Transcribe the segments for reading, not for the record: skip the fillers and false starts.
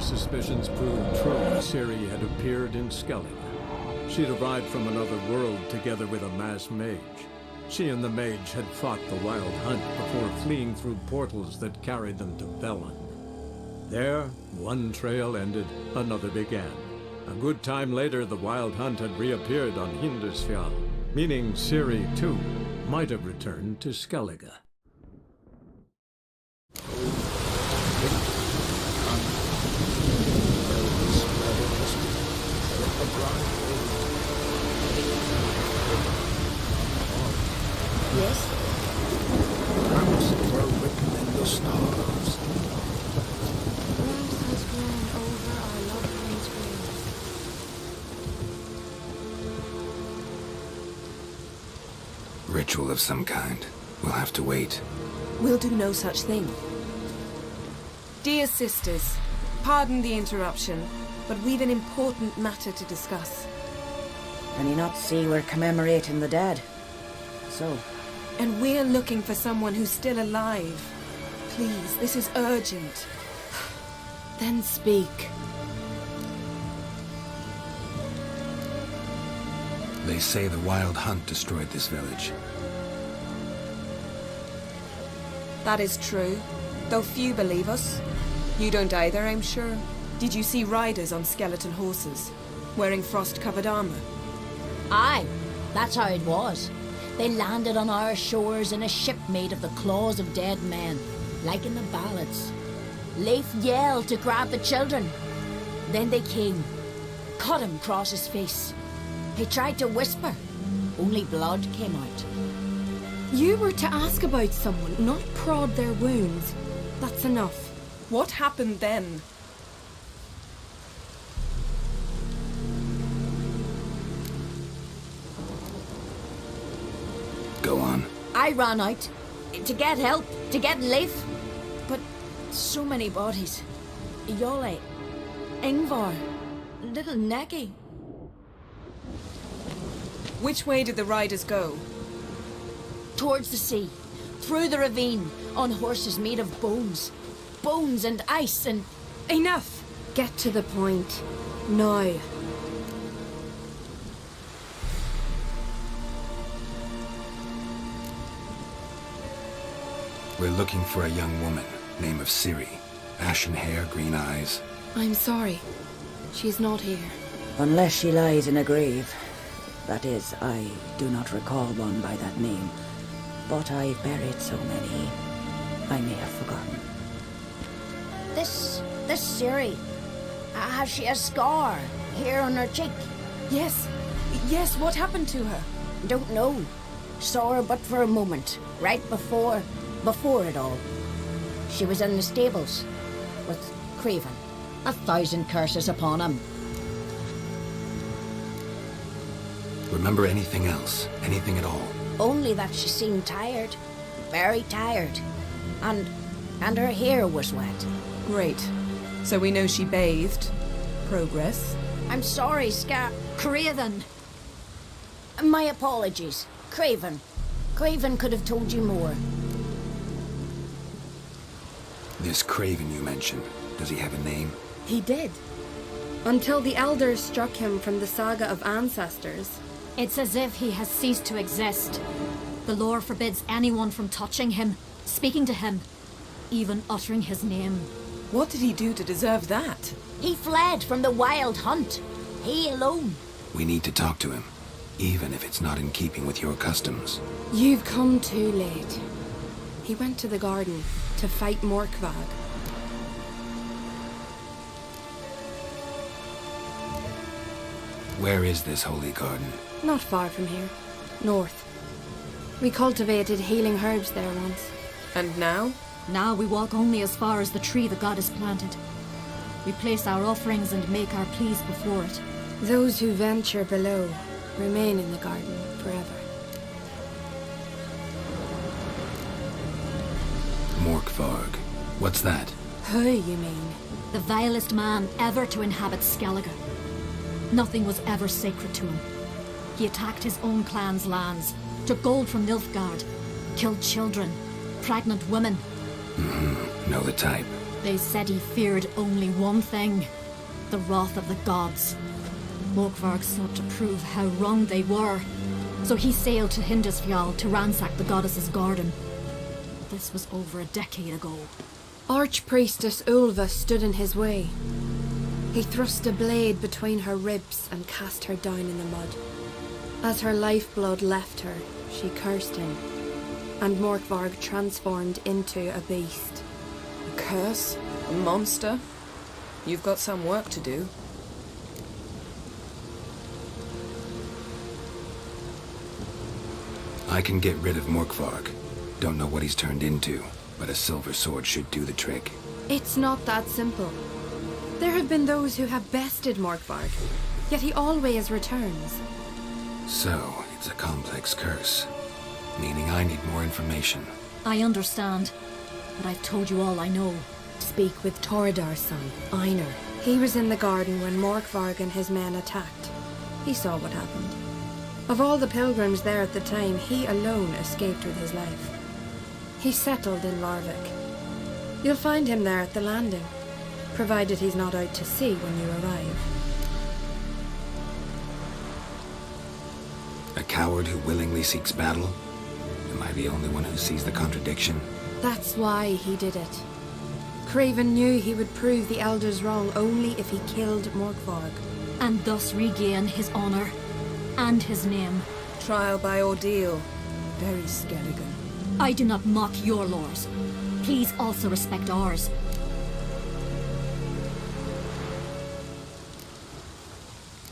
her suspicions proved true, Ciri had appeared in Skellige. She'd arrived from another world together with a masked mage. She and the mage had fought the Wild Hunt before fleeing through portals that carried them to Velen. There, one trail ended, another began. A good time later, the Wild Hunt had reappeared on Hindisfjall, meaning Ciri, too, might have returned to Skellige. Yes? Promises were written in the stars. Grass has grown over our loved ones' graves. Ritual of some kind. We'll have to wait. We'll do no such thing. Dear sisters, pardon the interruption, but we've an important matter to discuss. Can you not see we're commemorating the dead? So? And we're looking for someone who's still alive. Please, this is urgent. Then speak. They say the Wild Hunt destroyed this village. That is true, though few believe us. You don't either, I'm sure. Did you see riders on skeleton horses, wearing frost-covered armor? Aye, that's how it was. They landed on our shores in a ship made of the claws of dead men, like in the ballads. Leif yelled to grab the children. Then they came, cut him across his face. He tried to whisper, only blood came out. You were to ask about someone, not prod their wounds. That's enough. What happened then? Go on. I ran out to get help, to get Leif. But so many bodies. Yole, Ingvar, little Necky. Which way did the riders go? Towards the sea, through the ravine, on horses made of bones. Bones and ice and... Enough! Get to the point. Now. We're looking for a young woman, name of Ciri. Ashen hair, green eyes. I'm sorry. She's not here. Unless she lies in a grave. That is, I do not recall one by that name. But I've buried so many, I may have forgotten. This Ciri, has she a scar here on her cheek? Yes, what happened to her? Don't know. Saw her but for a moment, right before it all. She was in the stables with Craven. 1,000 curses upon him. Remember anything else? Anything at all? Only that she seemed tired. Very tired. And her hair was wet. Great. So we know she bathed. Progress. I'm sorry, Craven. My apologies. Craven. Craven could have told you more. This Craven you mentioned, does he have a name? He did. Until the elders struck him from the saga of ancestors. It's as if he has ceased to exist. The lore forbids anyone from touching him, speaking to him, even uttering his name. What did he do to deserve that? He fled from the Wild Hunt. He alone. We need to talk to him, even if it's not in keeping with your customs. You've come too late. He went to the garden to fight Morkvag. Where is this holy garden? Not far from here. North. We cultivated healing herbs there once. And now? Now we walk only as far as the tree the goddess planted. We place our offerings and make our pleas before it. Those who venture below remain in the garden forever. Morkvarg. What's that? Who, you mean? The vilest man ever to inhabit Skellige. Nothing was ever sacred to him. He attacked his own clan's lands, took gold from Nilfgaard, killed children, pregnant women. Know the type. They said he feared only one thing, the wrath of the gods. Morkvarg sought to prove how wrong they were, so he sailed to Hindisfjall to ransack the goddess's garden. This was over a decade ago. Archpriestess Ulva stood in his way. He thrust a blade between her ribs and cast her down in the mud. As her lifeblood left her, she cursed him, and Morkvarg transformed into a beast. A curse? A monster? You've got some work to do. I can get rid of Morkvarg. Don't know what he's turned into, but a silver sword should do the trick. It's not that simple. There have been those who have bested Morkvarg, yet he always returns. So, it's a complex curse, meaning I need more information. I understand, but I've told you all I know. Speak with Toradar's son, Einar. He was in the garden when Morkvarg and his men attacked. He saw what happened. Of all the pilgrims there at the time, he alone escaped with his life. He settled in Larvik. You'll find him there at the landing, provided he's not out to sea when you arrive. A coward who willingly seeks battle? Am I the only one who sees the contradiction? That's why he did it. Craven knew he would prove the elders wrong only if he killed Morkvarg. And thus regain his honor and his name. Trial by ordeal. Very Skelligan. I do not mock your laws. Please also respect ours.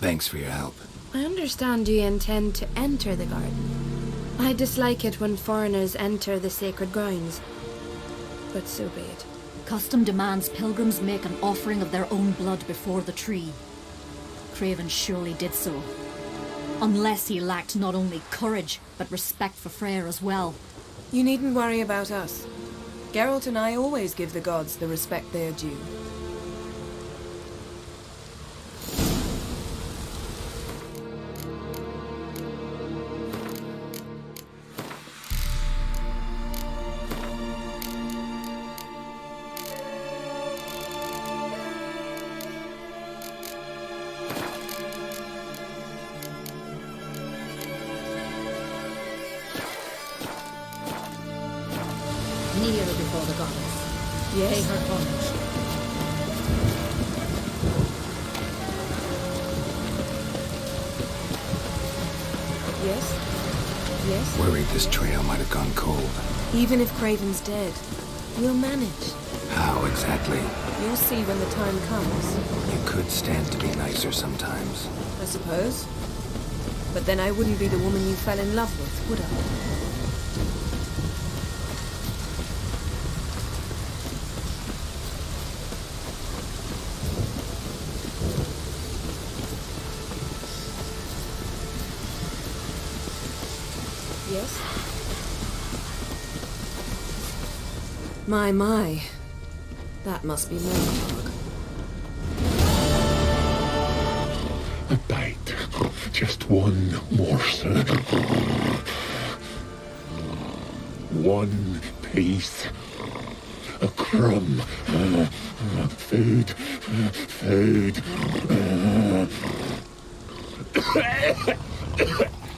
Thanks for your help. I understand you intend to enter the garden. I dislike it when foreigners enter the sacred grounds, but so be it. Custom demands pilgrims make an offering of their own blood before the tree. Craven surely did so. Unless he lacked not only courage, but respect for Freyr as well. You needn't worry about us. Geralt and I always give the gods the respect they are due. Kneel before the goddess. Yes. Pay her homage. Yes? Yes? Worried this trail might have gone cold. Even if Craven's dead, we'll manage. How exactly? You'll see when the time comes, You could stand to be nicer sometimes. I suppose. But then I wouldn't be the woman you fell in love with, would I? Yes? My. That must be Morkvarg. A bite. Just one morsel. One piece. A crumb. Food. Food.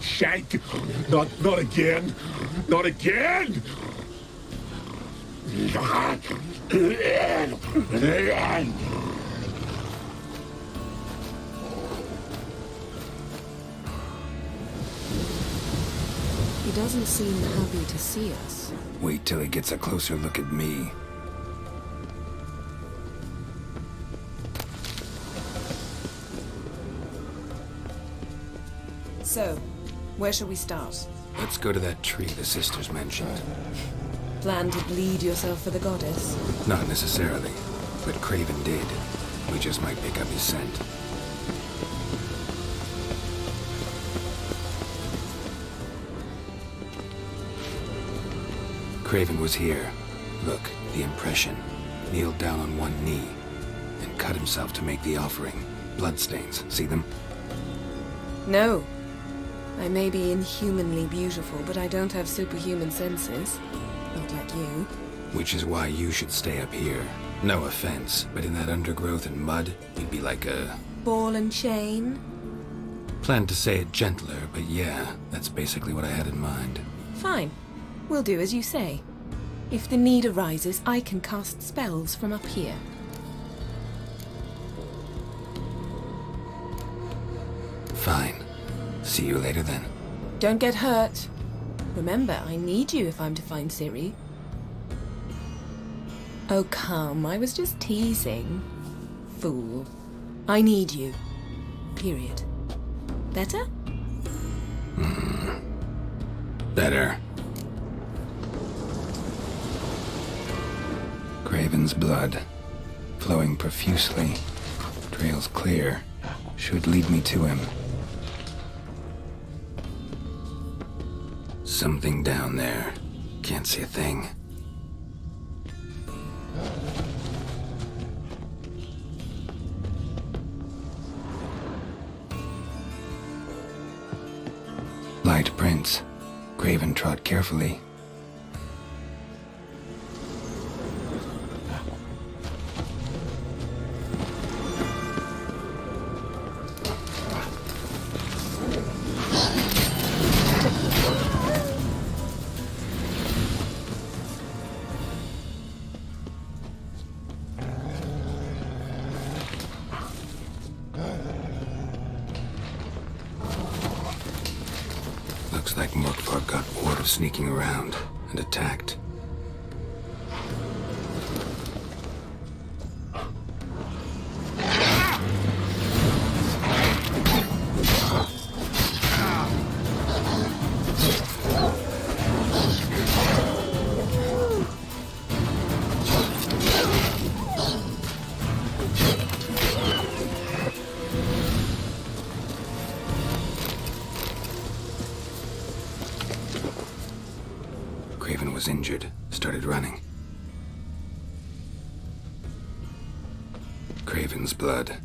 Shank. Not again. Not again. He doesn't seem happy to see us. Wait till he gets a closer look at me. So, where shall we start? Let's go to that tree the sisters mentioned. Plan to bleed yourself for the goddess? Not necessarily, but Craven did. We just might pick up his scent. Craven was here. Look, the impression. Kneeled down on one knee and cut himself to make the offering. Bloodstains, see them? No. I may be inhumanly beautiful, but I don't have superhuman senses. Not like you. Which is why you should stay up here. No offense, but in that undergrowth and mud, you'd be like a... Ball and chain? Planned to say it gentler, but yeah, that's basically what I had in mind. Fine. We'll do as you say. If the need arises, I can cast spells from up here. Fine. See you later then. Don't get hurt. Remember, I need you if I'm to find Ciri. Oh, come. I was just teasing. Fool. I need you. Period. Better? Better. Craven's blood, flowing profusely, trails clear, should lead me to him. Something down there. Can't see a thing. Light prints. Craven trod carefully. Looks like Murkvar got word of sneaking around and attacked. Craven was injured, started running. Craven's blood.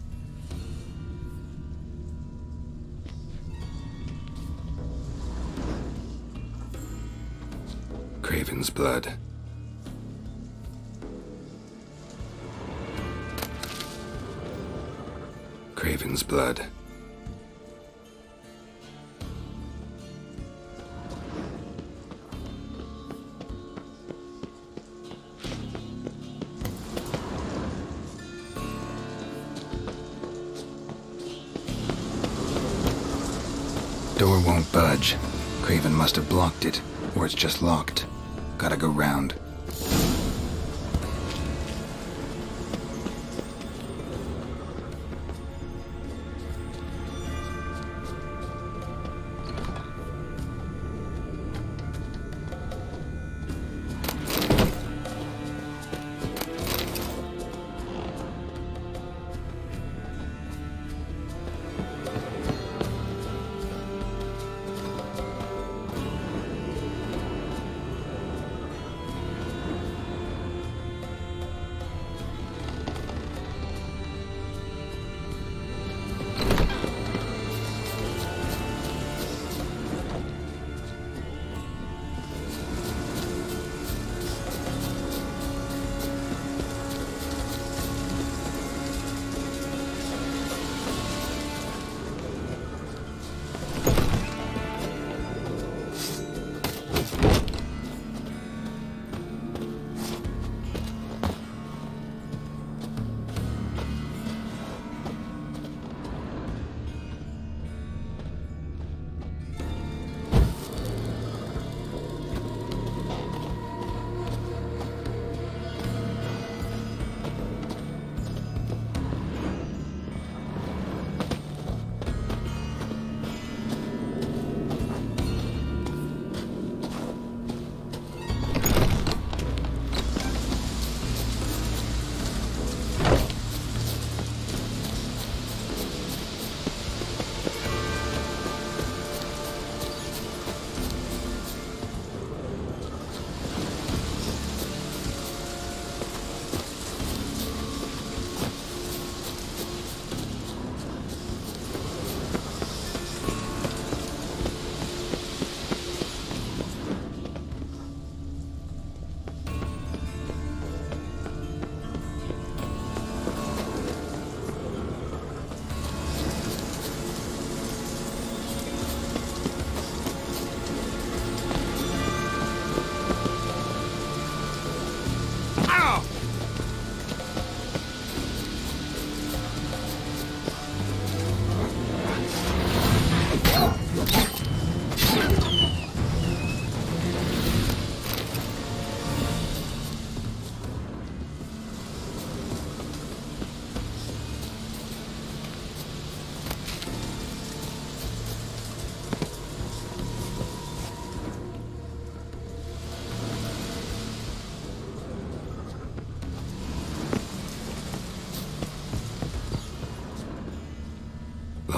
Craven's blood. Craven's blood. Door won't budge. Craven must have blocked it, or it's just locked. Gotta go round.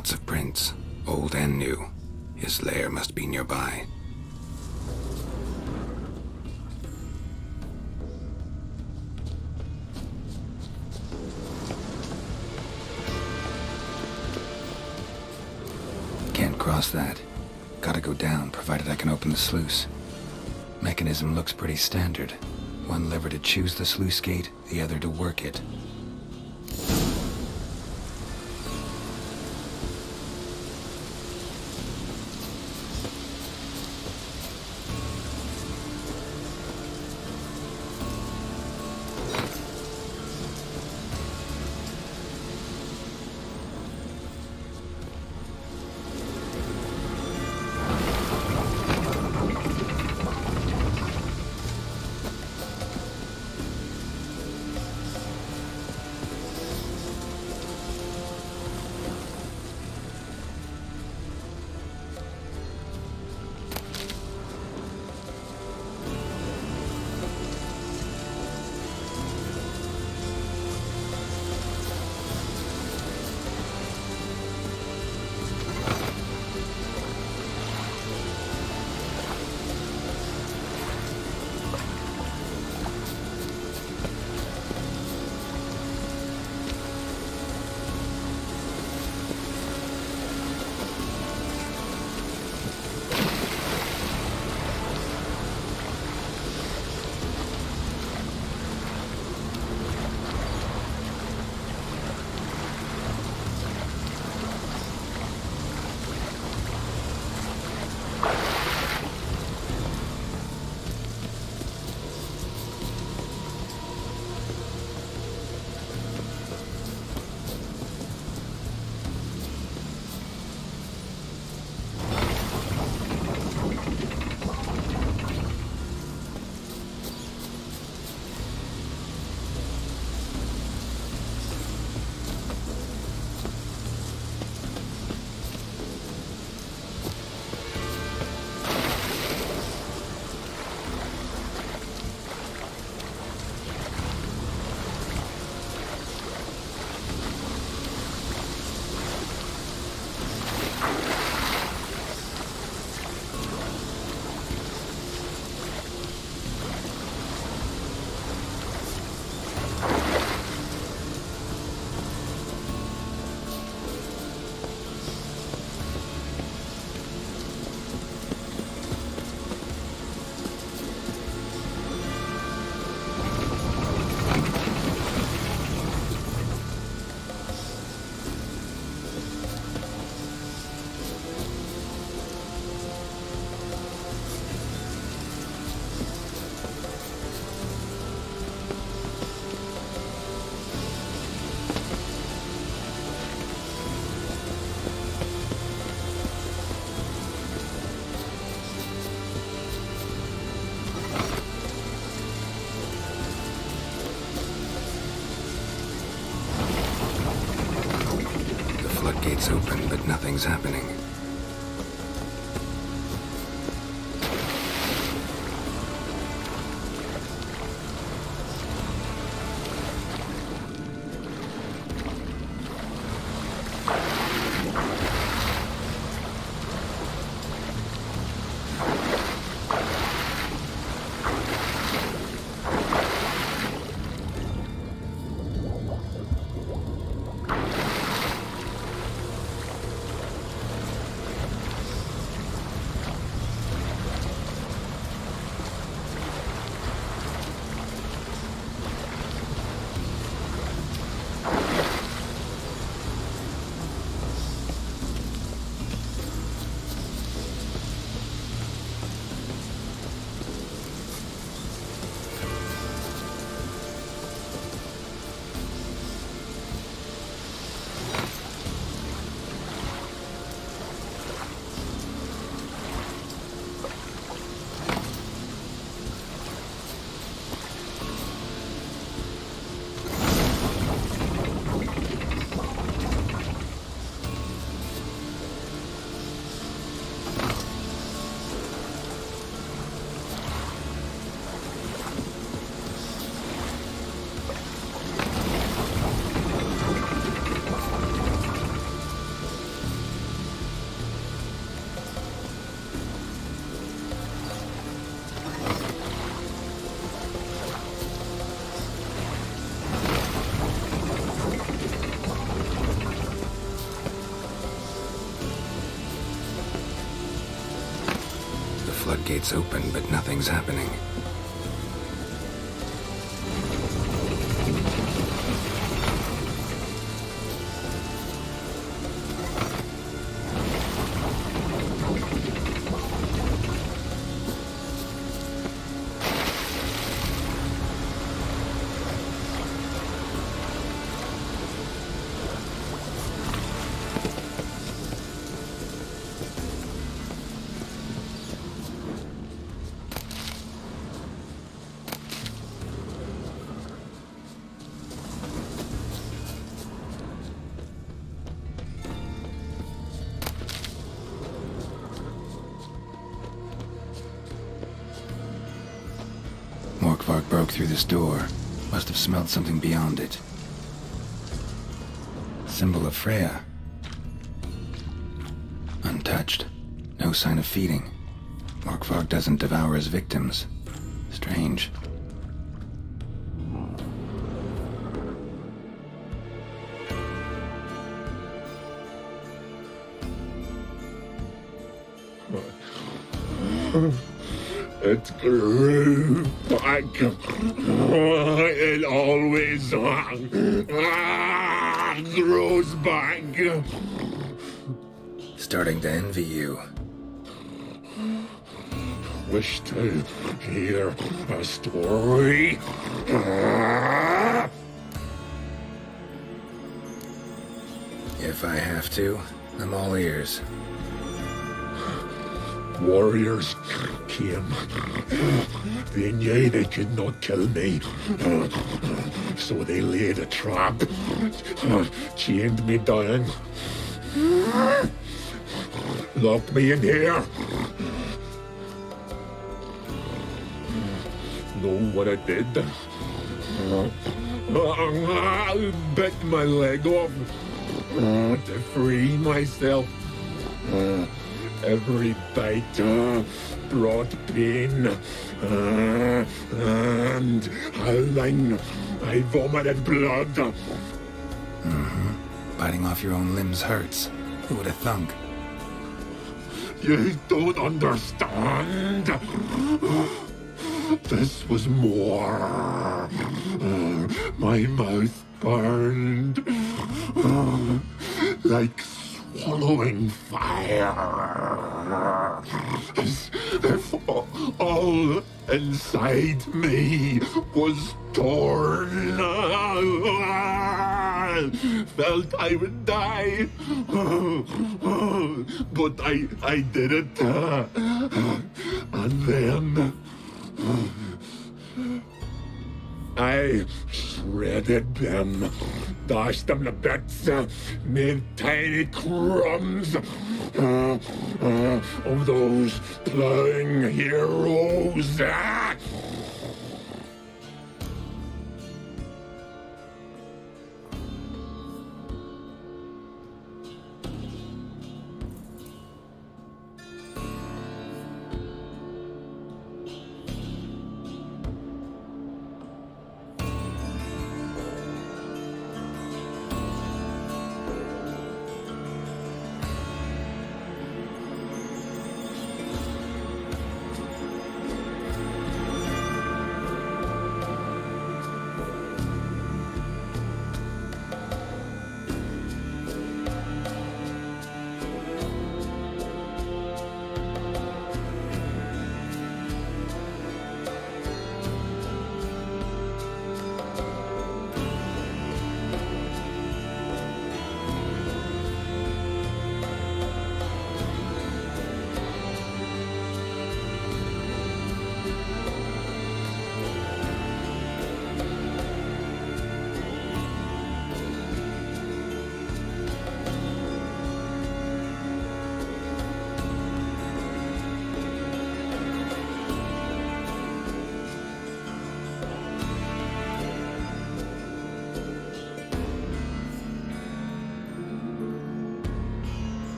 Lots of prints, old and new. His lair must be nearby. Can't cross that. Gotta go down, provided I can open the sluice. Mechanism looks pretty standard. One lever to choose the sluice gate, the other to work it. Floodgates open, but nothing's happening. gate's open, but nothing's happening. Morkvark broke through this door. Must have smelled something beyond it. Symbol of Freya. Untouched. No sign of feeding. Morkvark doesn't devour his victims. Strange. It grew back. It always grows back. Starting to envy you. Wish to hear a story. If I have to, I'm all ears. Warriors came. They knew they could not kill me. So they laid a trap. Chained me down. Locked me in here. Know what I did? I bit my leg off to free myself. Every bite brought pain, and howling, I vomited blood. Biting off your own limbs hurts. Who would have thunk? You don't understand. This was more. My mouth burned like swallowing fire. As if all inside me was torn. Felt I would die. But I did it. And then I shredded them, dashed them to bits, made tiny crumbs of those plowing heroes.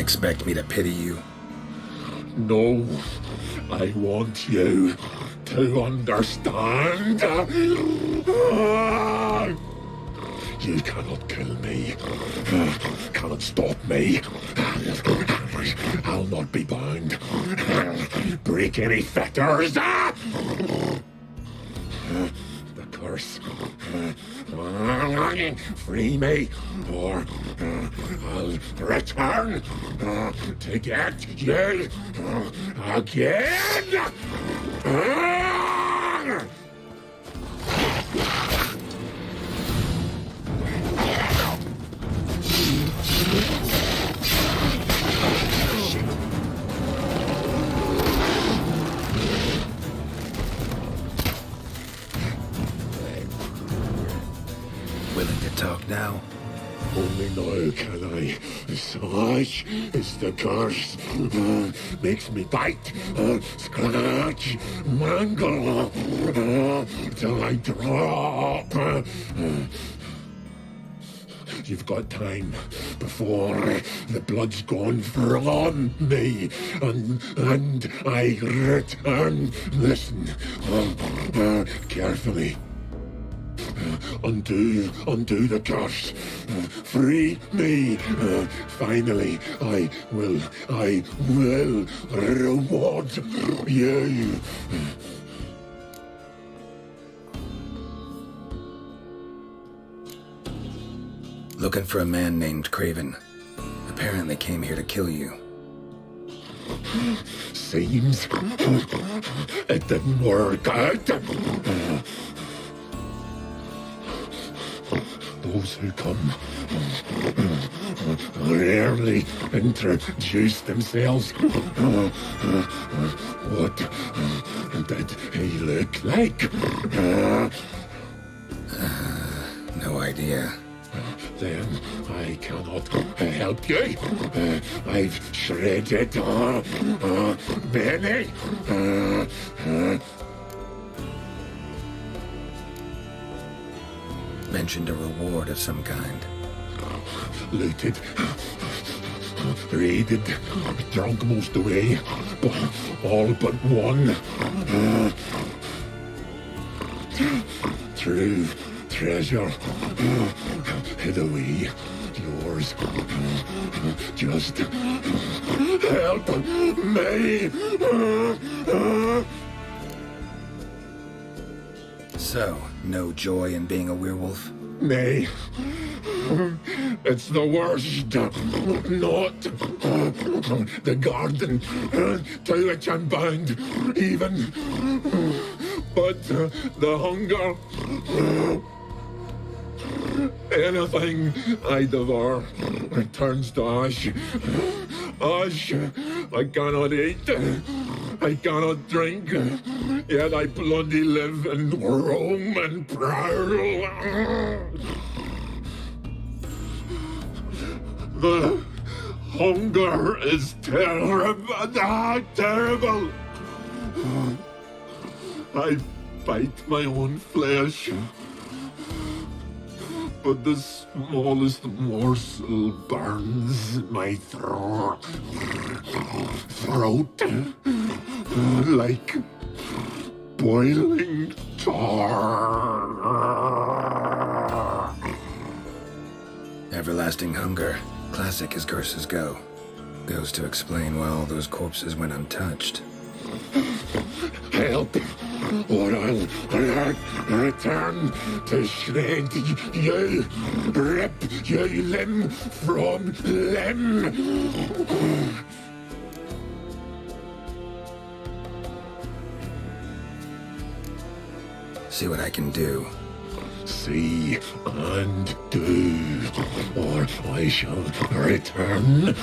Expect me to pity you? No, I want you to understand. You cannot kill me. Cannot stop me. I'll not be bound. Break any fetters. The curse. Free me, or I'll return to get you again. Willing to talk now? Only now can I. Such is the curse. Makes me bite, scratch, mangle, till I drop. You've got time before the blood's gone from me, and I return. Listen, carefully. Undo the curse. Free me. Finally, I will reward you. Looking for a man named Craven. Apparently came here to kill you. Seems it didn't work out. Those who come rarely introduce themselves. What did he look like? No idea. Then I cannot help you. I've shredded many. Mentioned a reward of some kind. Looted, raided, drunk most away, all but one. True treasure hid away. Yours. Just help me. So, no joy in being a werewolf? Nay. It's the worst. Not the garden to which I'm bound, even. But the hunger. Anything I devour turns to ash. Ash I cannot eat. I cannot drink. Yet I bloody live and roam and prowl. The hunger is terrible. Terrible. I bite my own flesh. But the smallest morsel burns my throat like boiling tar. Everlasting hunger. Classic as curses go. Goes to explain why all those corpses went untouched. Help, or I'll return to shred you, rip you limb from limb. See what I can do. See and do, or I shall return.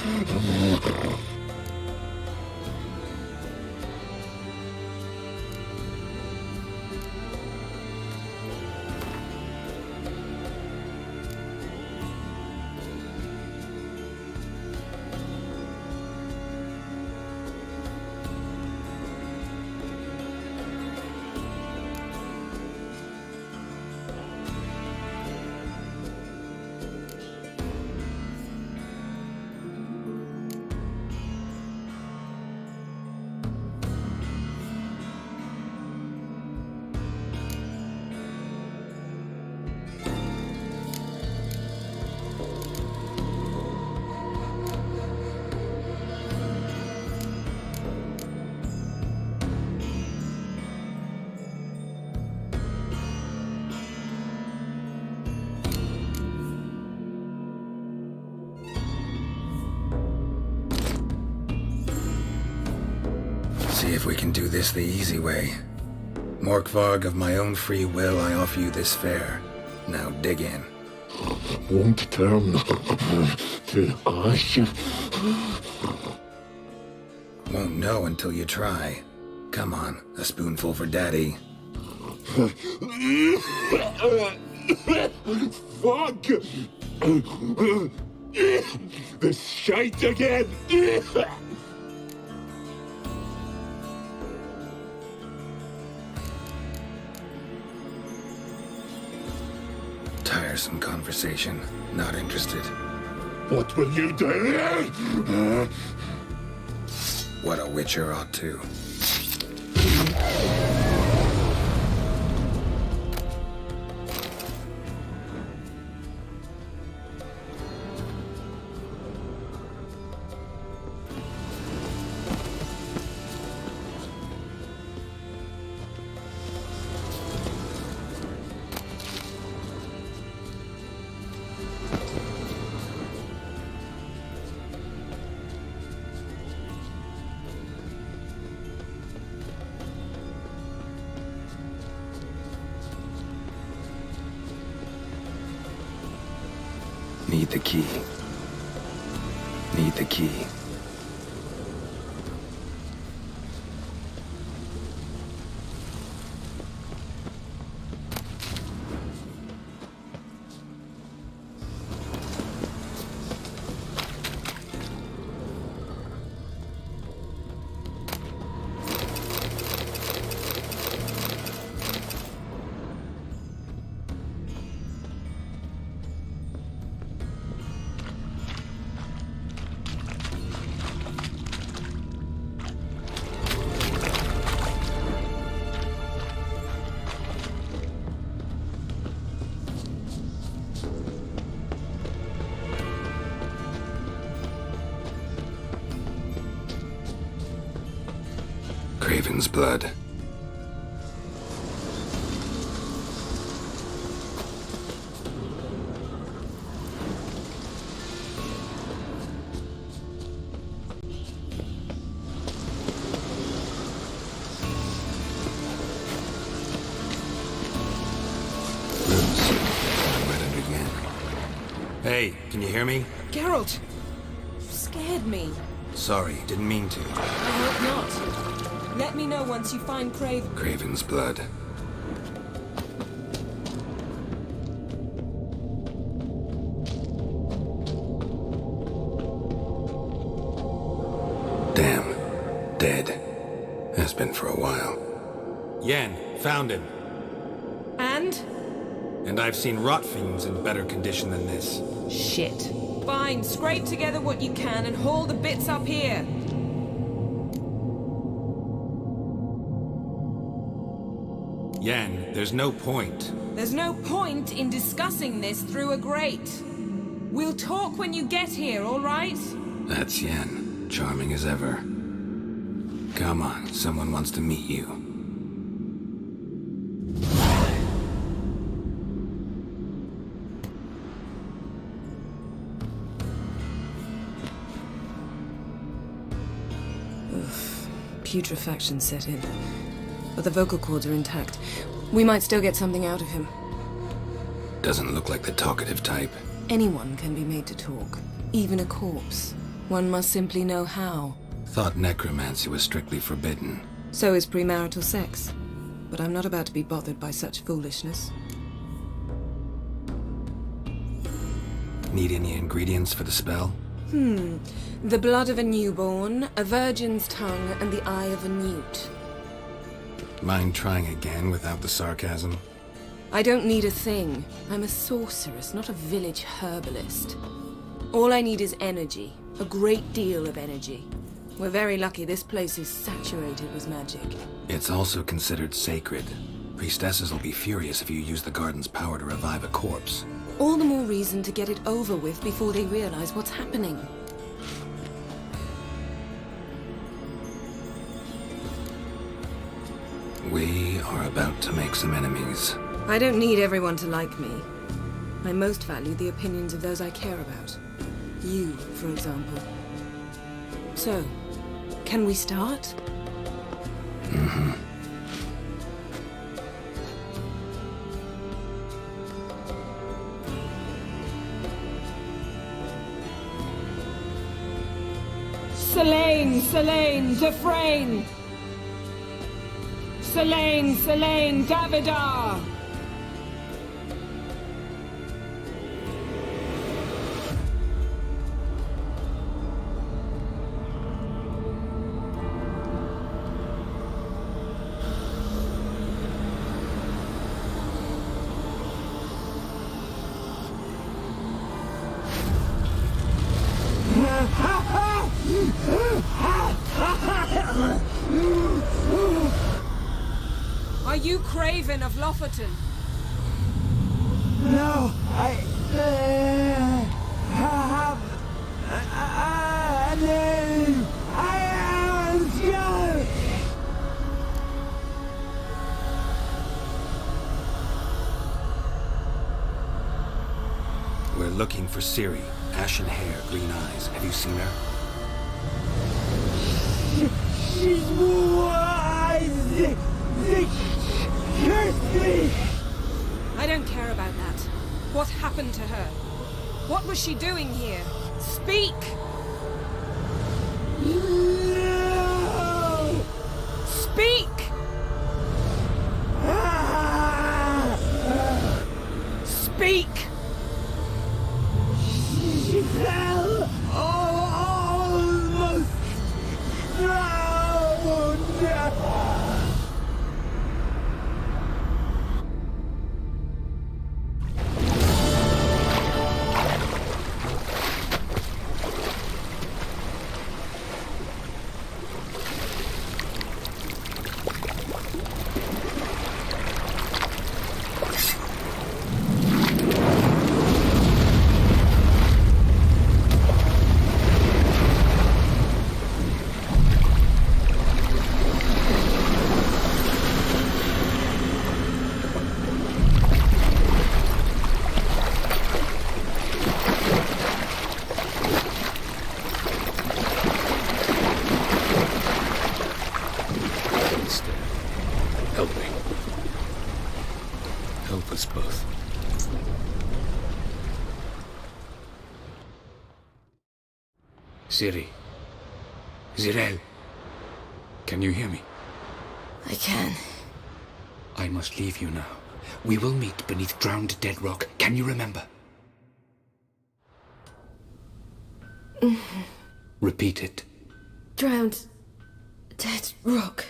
see if we can do this the easy way. Morkvarg, of my own free will, I offer you this fare. Now dig in. Won't turn to ash. Won't know until you try. Come on, a spoonful for Daddy. Fuck! This shite again! Tiresome conversation. Not interested. What will you do? What a witcher ought to. Need the key. Need the key. Craven's blood. Hey, can you hear me? Geralt! You scared me. Sorry, didn't mean to. I hope not. Let me know once you find Craven. Craven's blood. Damn. Dead. Has been for a while. Yen, found him. And? And I've seen rot fiends in better condition than this. Shit. Fine, scrape together what you can and haul the bits up here. Yen, there's no point. There's no point in discussing this through a grate. We'll talk when you get here, all right? That's Yen. Charming as ever. Come on, someone wants to meet you. Putrefaction set in. But the vocal cords are intact. We might still get something out of him. Doesn't look like the talkative type. Anyone can be made to talk. Even a corpse. One must simply know how. Thought necromancy was strictly forbidden. So is premarital sex. But I'm not about to be bothered by such foolishness. Need any ingredients for the spell? The blood of a newborn, a virgin's tongue, and the eye of a newt. Mind trying again without the sarcasm? I don't need a thing. I'm a sorceress, not a village herbalist. All I need is energy. A great deal of energy. We're very lucky this place is saturated with magic. It's also considered sacred. Priestesses will be furious if you use the garden's power to revive a corpse. All the more reason to get it over with before they realize what's happening. We are about to make some enemies. I don't need everyone to like me. I most value the opinions of those I care about. You, for example. So, can we start? Selene, Defrain! Selene, Davidar! Are you Craven of Lofoten? No, I have a name. I am Skjal. We're looking for Ciri. Ashen hair, green eyes. Have you seen her? She's wise. Curse me! I don't care about that. What happened to her? What was she doing here? Speak! No! Speak! Speak! She fell almost drowned! Help me. Help us both. Ciri. Zirel. Can you hear me? I can. I must leave you now. We will meet beneath drowned dead rock. Can you remember? Repeat it. Drowned. Dead rock.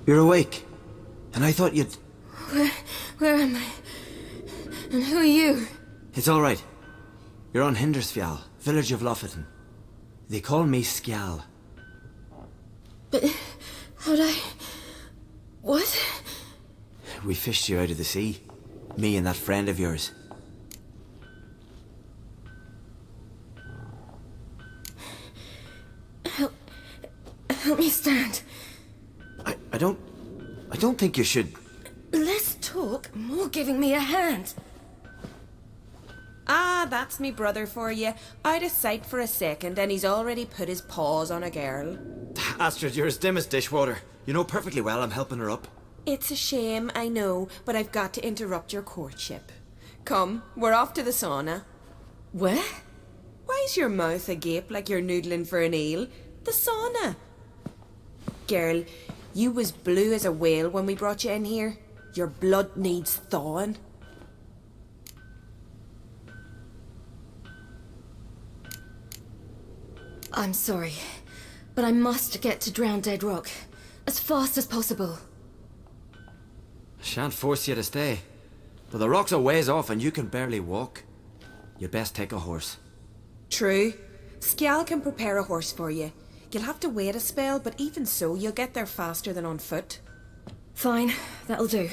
You're awake. And I thought you'd... Where am I? And who are you? It's all right. You're on Hindersfjall, village of Lofoten. They call me Skjal. But how'd I... What? We fished you out of the sea. Me and that friend of yours. Help me stand. I don't think you should... Less talk, more giving me a hand. Ah, that's me brother for you. Out of sight for a second, and he's already put his paws on a girl. Astrid, you're as dim as dishwater. You know perfectly well I'm helping her up. It's a shame, I know, but I've got to interrupt your courtship. Come, we're off to the sauna. Where? Why's your mouth agape like you're noodling for an eel? The sauna. Girl, you was blue as a whale when we brought you in here. Your blood needs thawing. I'm sorry, but I must get to Drowned Dead Rock as fast as possible. Shan't force you to stay. But the rock's a ways off and you can barely walk. You'd best take a horse. True. Skjal can prepare a horse for you. You'll have to wait a spell, but even so, you'll get there faster than on foot. Fine, that'll do.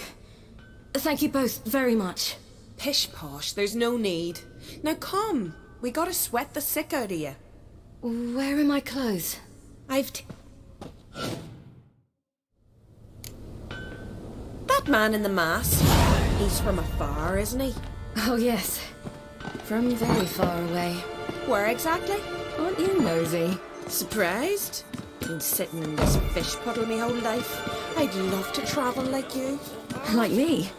Thank you both very much. Pish-posh, there's no need. Now come, we gotta sweat the sick out of you. Where are my clothes? I've that man in the mask? He's from afar, isn't he? Oh, yes. From very far away. Where exactly? Aren't you nosy? Surprised? Been sitting in this fish puddle me whole life. I'd love to travel like you. Like me?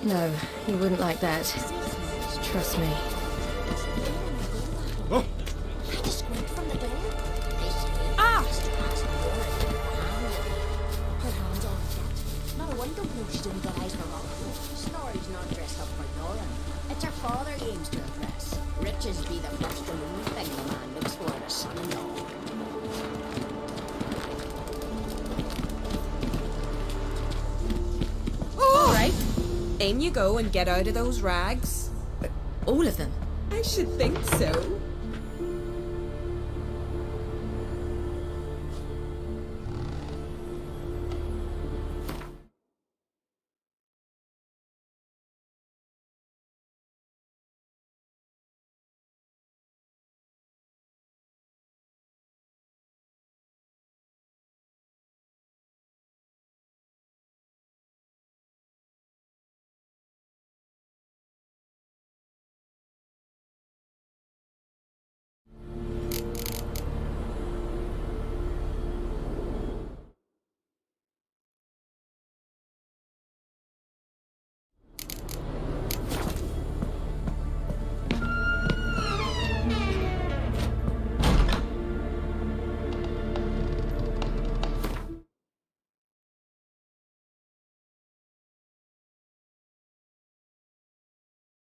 No, you wouldn't like that. Trust me. Ah! No wonder Bruce didn't get eyes for Rob. Snorri's not dressed up for Doran. It's her father he aims to impress. Riches be the first and only thing the man looks for in a son-in-law. All right. In you go and get out of those rags. All of them? I should think so.